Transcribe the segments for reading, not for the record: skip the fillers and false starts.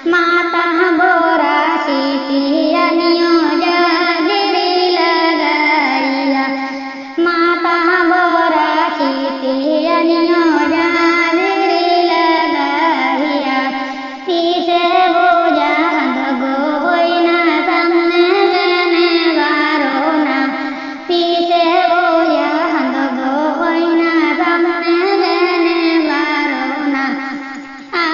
মাতা বরা সিটিয়ানিও জাগিরি লাগাইয়া মাতা বরা সিটিয়ানিও জাগিরি লাগাইয়া পিছে বোঝা গো হইনা সামনে জেনে বারো না পিছে বোঝা গো হইনা সামনে জেনে বারো না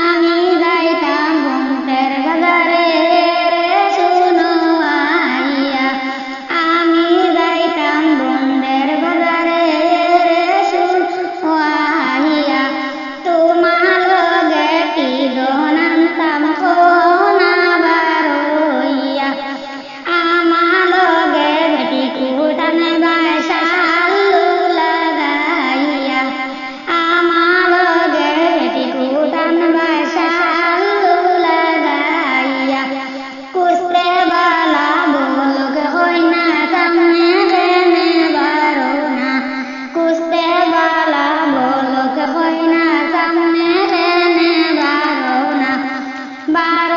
আমি যাইতাম বন্ধের বাজারে রে শুনো আইয়া আমি যাইতাম বন্ধের বাজারে রে শুনো আইয়া তোমার লগে কি দোনান্তাম কোনা বারইয়া আমার লগে বেটি কুটানে বাইশালু লাগাইয়া আমার লগে বেটি কুটান বাইশালু লাগাইয়া কুস্তে বালা বলক হইনা সামনে জেনে বারো না কুস্তে বালা বলক হইনা সামনে জেনে বারো না বারো